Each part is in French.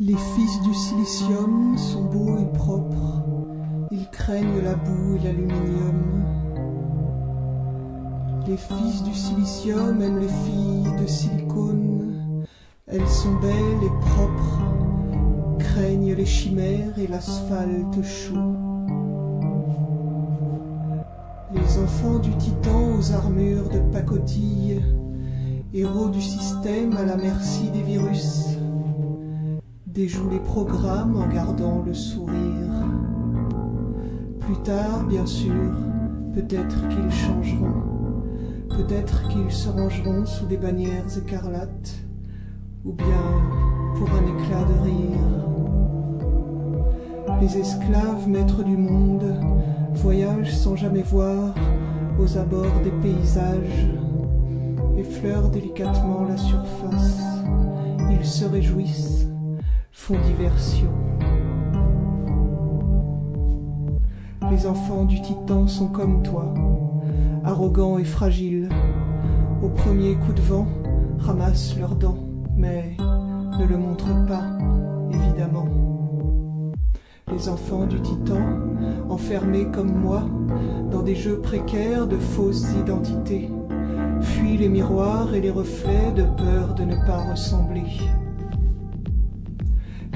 Les fils du silicium sont beaux et propres, ils craignent la boue et l'aluminium. Les fils du silicium aiment les filles de silicone, elles sont belles et propres, craignent les chimères et l'asphalte chaud. Les enfants du titan aux armures de pacotille, héros du système à la merci des virus, déjouent les programmes en gardant le sourire. Plus tard, bien sûr, peut-être qu'ils changeront, peut-être qu'ils se rangeront sous des bannières écarlates, ou bien pour un éclat de rire. Les esclaves maîtres du monde voyagent sans jamais voir aux abords des paysages, effleurent délicatement la surface, ils se réjouissent, font diversion. Les enfants du titan sont comme toi, arrogants et fragiles. Au premier coup de vent, ramassent leurs dents, mais ne le montrent pas, évidemment. Les enfants du titan, enfermés comme moi, dans des jeux précaires de fausses identités, fuient les miroirs et les reflets de peur de ne pas ressembler.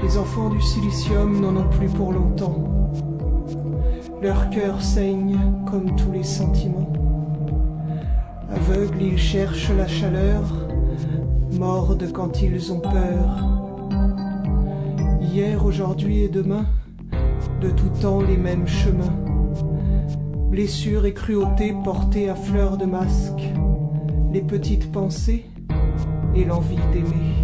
Les enfants du silicium n'en ont plus pour longtemps. Leur cœur saigne comme tous les sentiments. Aveugles, ils cherchent la chaleur, mordent quand ils ont peur. Hier, aujourd'hui et demain, de tout temps les mêmes chemins. Blessures et cruauté portées à fleur de masque, les petites pensées et l'envie d'aimer.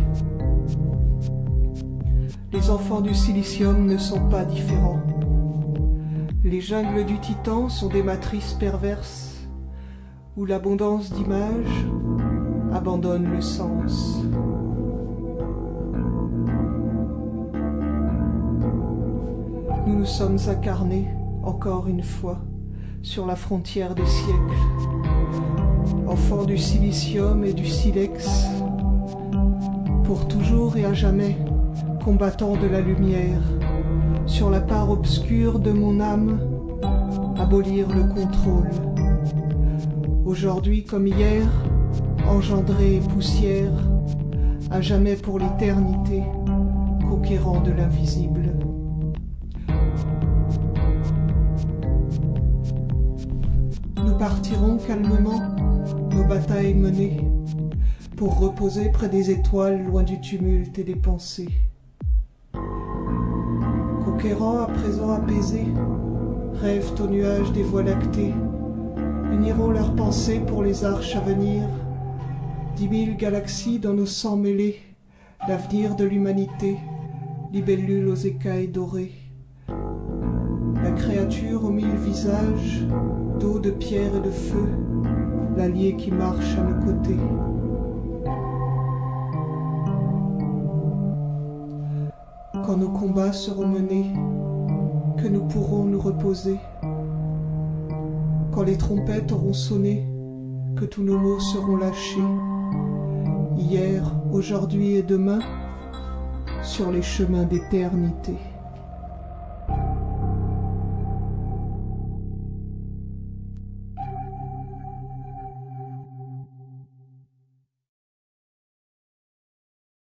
Les enfants du silicium ne sont pas différents. Les jungles du titan sont des matrices perverses où l'abondance d'images abandonne le sens. Nous nous sommes incarnés, encore une fois, sur la frontière des siècles. Enfants du silicium et du silex, pour toujours et à jamais, combattants de la lumière, sur la part obscure de mon âme, abolir le contrôle. Aujourd'hui comme hier, engendré et poussière, à jamais pour l'éternité, conquérant de l'invisible. Nous partirons calmement, nos batailles menées, pour reposer près des étoiles, loin du tumulte et des pensées. Conquérants à présent apaisés, rêvent aux nuages des voies lactées, uniront leurs pensées pour les arches à venir, 10 000 galaxies dans nos sangs mêlés, l'avenir de l'humanité, libellule aux écailles dorées. La créature aux 1000 visages, d'eau, de pierre et de feu, l'allié qui marche à nos côtés. Quand nos combats seront menés, que nous pourrons nous reposer. Quand les trompettes auront sonné, que tous nos mots seront lâchés. Hier, aujourd'hui et demain, sur les chemins d'éternité.